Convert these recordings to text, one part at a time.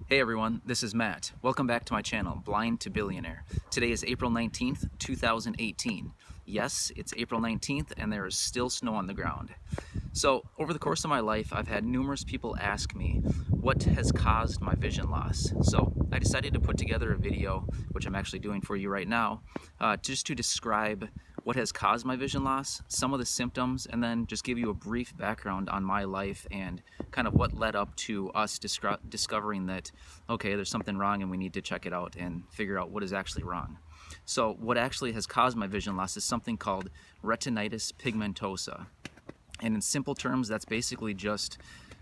Hey everyone, this is Matt. Welcome back to my channel, Blind to Billionaire. Today is April 19th, 2018. Yes, it's April 19th and there is still snow on the ground. So, over the course of my life, I've had numerous people ask me what has caused my vision loss. So, I decided to put together a video, which I'm actually doing for you right now, just to describe what has caused my vision loss, some of the symptoms, and then just give you a brief background on my life and kind of what led up to us discovering that, okay, there's something wrong and we need to check it out and figure out what is actually wrong. So what actually has caused my vision loss is something called retinitis pigmentosa. And in simple terms, that's basically just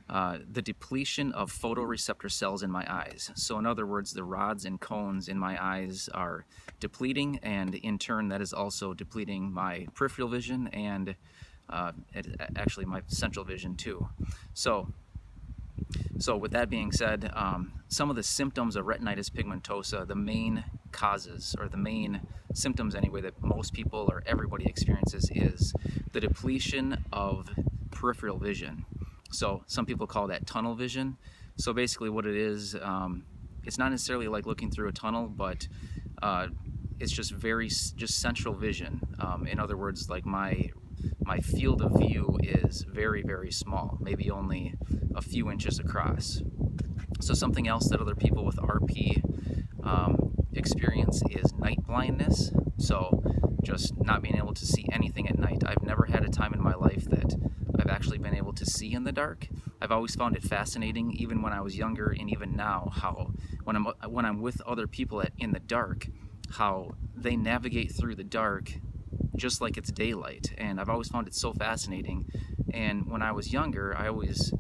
the depletion of photoreceptor cells in my eyes. So in other words, the rods and cones in my eyes are depleting, and in turn that is also depleting my peripheral vision and actually my central vision too. So with that being said, some of the symptoms of retinitis pigmentosa, the main causes, or the main symptoms anyway, that most people or everybody experiences is the depletion of peripheral vision. So some people call that tunnel vision. So basically what it is, it's not necessarily like looking through a tunnel, but it's just central vision. In other words, like my field of view is very, very small, maybe only a few inches across. So something else that other people with RP experience is night blindness. So just not being able to see anything at night. I've never had a time in my life that I've actually been able to see in the dark. I've always found it fascinating, even when I was younger and even now, how when I'm with other people in the dark, how they navigate through the dark just like it's daylight. And I've always found it so fascinating. And when I was younger, I always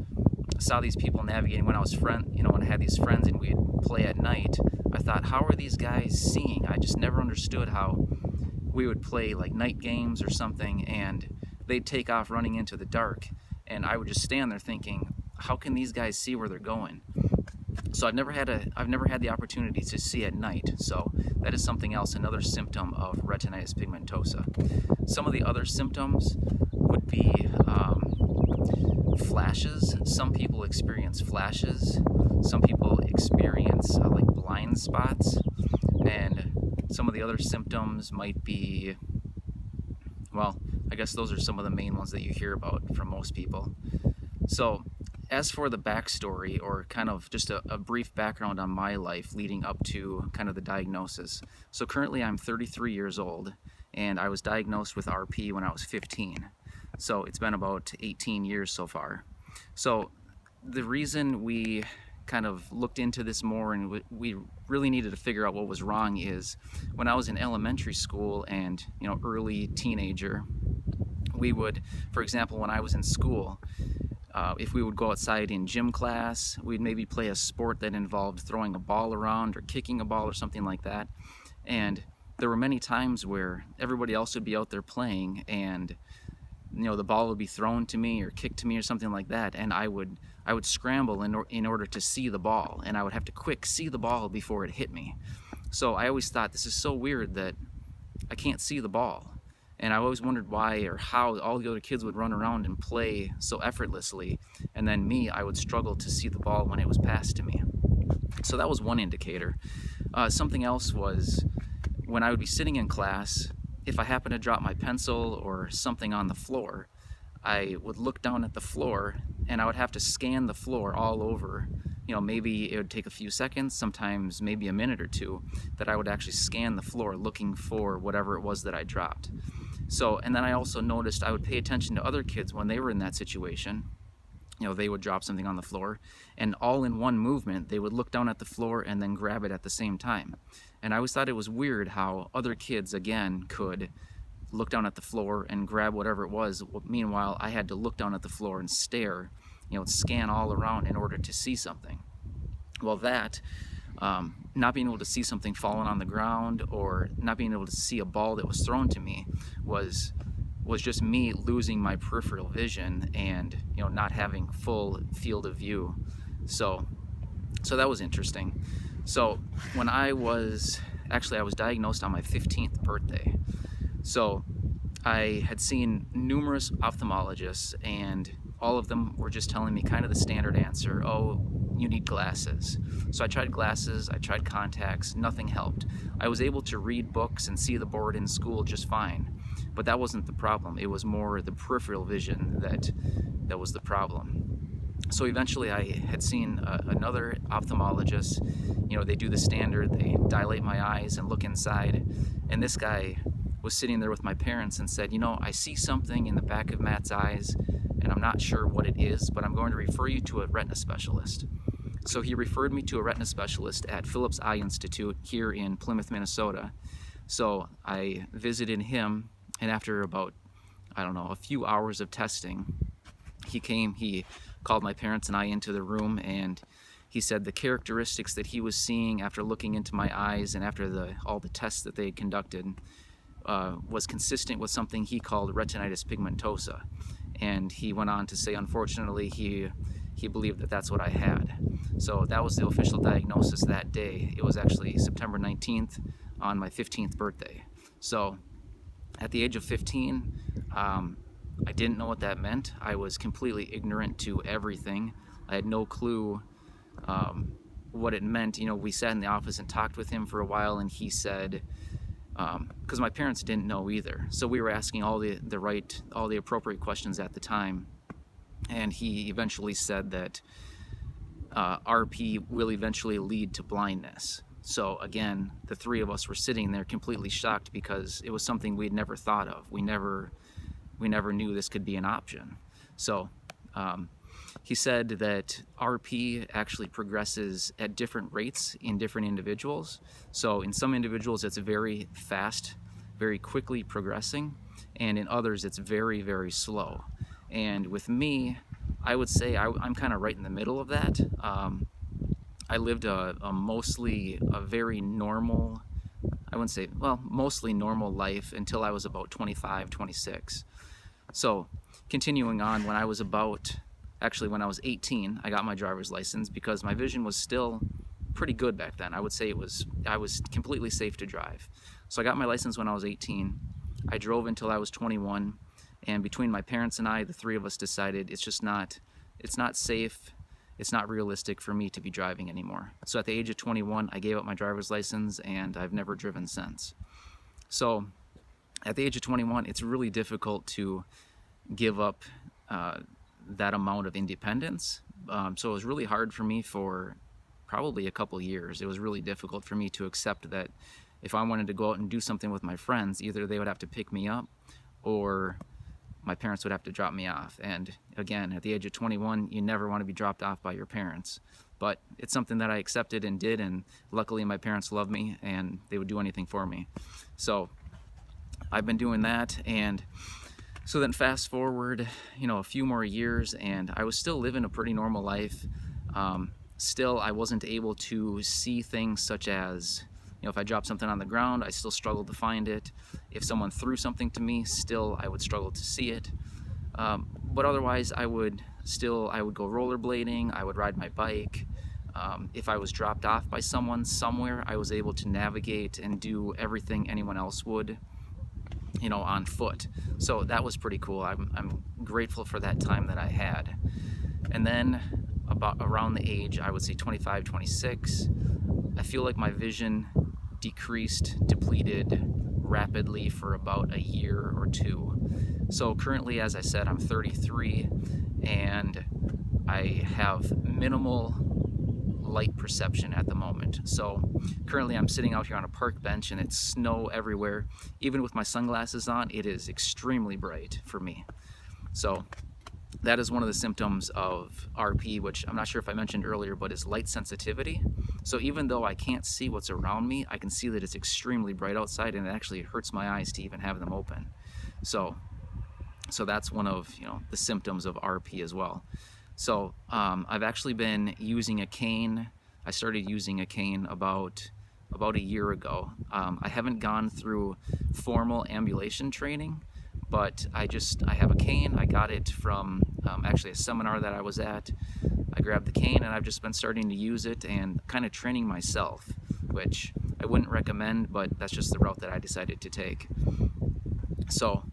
saw these people navigating. When I had these friends and we'd play at night, I thought, how are these guys seeing? I just never understood how we would play like night games or something, and they'd take off running into the dark, and I would just stand there thinking, how can these guys see where they're going? So I've never had the opportunity to see at night. So that is something else, another symptom of retinitis pigmentosa. Some of the other symptoms would be flashes. Some people experience flashes. Some people experience like blind spots. And some of the other symptoms might be, well, I guess those are some of the main ones that you hear about from most people. So as for the backstory, or kind of just a brief background on my life leading up to kind of the diagnosis. So currently I'm 33 years old, and I was diagnosed with RP when I was 15. So it's been about 18 years so far. So the reason we kind of looked into this more and we really needed to figure out what was wrong is when I was in elementary school and early teenager, we would, for example, when I was in school, if we would go outside in gym class, we'd maybe play a sport that involved throwing a ball around or kicking a ball or something like that. And there were many times where everybody else would be out there playing, and the ball would be thrown to me or kicked to me or something like that, and I would scramble in order to see the ball, and I would have to see the ball before it hit me. So I always thought, this is so weird that I can't see the ball. And I always wondered why or how all the other kids would run around and play so effortlessly, and then me, I would struggle to see the ball when it was passed to me. So that was one indicator. Something else was when I would be sitting in class, if I happened to drop my pencil or something on the floor, I would look down at the floor and I would have to scan the floor all over. Maybe it would take a few seconds, sometimes maybe a minute or two, that I would actually scan the floor looking for whatever it was that I dropped. So, and then I also noticed I would pay attention to other kids when they were in that situation. They would drop something on the floor, and all in one movement, they would look down at the floor and then grab it at the same time. And I always thought it was weird how other kids, again, could look down at the floor and grab whatever it was. Meanwhile, I had to look down at the floor and stare, scan all around in order to see something. Well, that, not being able to see something falling on the ground or not being able to see a ball that was thrown to me was just me losing my peripheral vision and not having full field of view. So that was interesting. So when I was diagnosed on my 15th birthday. So I had seen numerous ophthalmologists, and all of them were just telling me kind of the standard answer, oh, you need glasses. So I tried glasses, I tried contacts, nothing helped. I was able to read books and see the board in school just fine, but that wasn't the problem. It was more the peripheral vision that was the problem. So eventually I had seen another ophthalmologist. You know, they do the standard, they dilate my eyes and look inside, and this guy was sitting there with my parents and said, you know, I see something in the back of Matt's eyes and I'm not sure what it is, but I'm going to refer you to a retina specialist. So he referred me to a retina specialist at Phillips Eye Institute here in Plymouth, Minnesota. So I visited him, and after about, I don't know, a few hours of testing, he came, he called my parents and I into the room, and he said the characteristics that he was seeing after looking into my eyes and after all the tests that they had conducted was consistent with something he called retinitis pigmentosa. And he went on to say, unfortunately, he believed that that's what I had. So that was the official diagnosis that day. It was actually September 19th on my 15th birthday. So at the age of 15, I didn't know what that meant. I was completely ignorant to everything. I had no clue what it meant. You know, we sat in the office and talked with him for a while, and he said, because my parents didn't know either, so we were asking all the appropriate questions at the time, and he eventually said that RP will eventually lead to blindness. So again, the three of us were sitting there completely shocked because it was something we'd never thought of. We never knew this could be an option. So he said that RP actually progresses at different rates in different individuals. So in some individuals it's very fast, very quickly progressing, and in others it's very, very slow. And with me, I would say I'm kind of right in the middle of that. I lived mostly a very normal, I wouldn't say, well, mostly normal life until I was about 25, 26. So continuing on, when I was 18, I got my driver's license because my vision was still pretty good back then. I would say I was completely safe to drive. So I got my license when I was 18. I drove until I was 21, and between my parents and I, the three of us decided it's not safe, it's not realistic for me to be driving anymore. So at the age of 21, I gave up my driver's license, and I've never driven since. So at the age of 21, it's really difficult to give up that amount of independence. So it was really hard for me for probably a couple years. It was really difficult for me to accept that if I wanted to go out and do something with my friends, either they would have to pick me up or my parents would have to drop me off. And again, at the age of 21, you never want to be dropped off by your parents. But it's something that I accepted and did, and luckily my parents love me and they would do anything for me. So I've been doing that, and so then fast forward, a few more years, and I was still living a pretty normal life. Still, I wasn't able to see things such as, if I dropped something on the ground, I still struggled to find it. If someone threw something to me, still I would struggle to see it. But otherwise, I would go rollerblading, I would ride my bike. If I was dropped off by someone somewhere, I was able to navigate and do everything anyone else would, on foot. So that was pretty cool. I'm grateful for that time that I had. And then about around the age, I would say 25, 26, I feel like my vision depleted rapidly for about a year or two. So currently, as I said, I'm 33 and I have minimal light perception at the moment. So currently I'm sitting out here on a park bench and it's snow everywhere. Even with my sunglasses on, it is extremely bright for me. So that is one of the symptoms of RP, which I'm not sure if I mentioned earlier, but is light sensitivity. So even though I can't see what's around me, I can see that it's extremely bright outside, and it actually hurts my eyes to even have them open. So that's one of the symptoms of RP as well. So I've actually been using a cane. I started using a cane about a year ago. I haven't gone through formal ambulation training, but I have a cane. I got it from actually a seminar that I was at. I grabbed the cane and I've just been starting to use it and kind of training myself, which I wouldn't recommend, but that's just the route that I decided to take. So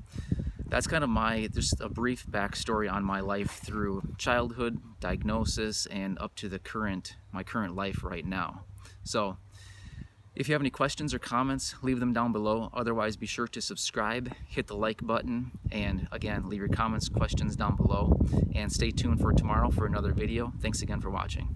that's kind of just a brief backstory on my life through childhood, diagnosis, and up to my current life right now. So if you have any questions or comments, leave them down below. Otherwise, be sure to subscribe, hit the like button, and again, leave your comments, questions down below, and stay tuned for tomorrow for another video. Thanks again for watching.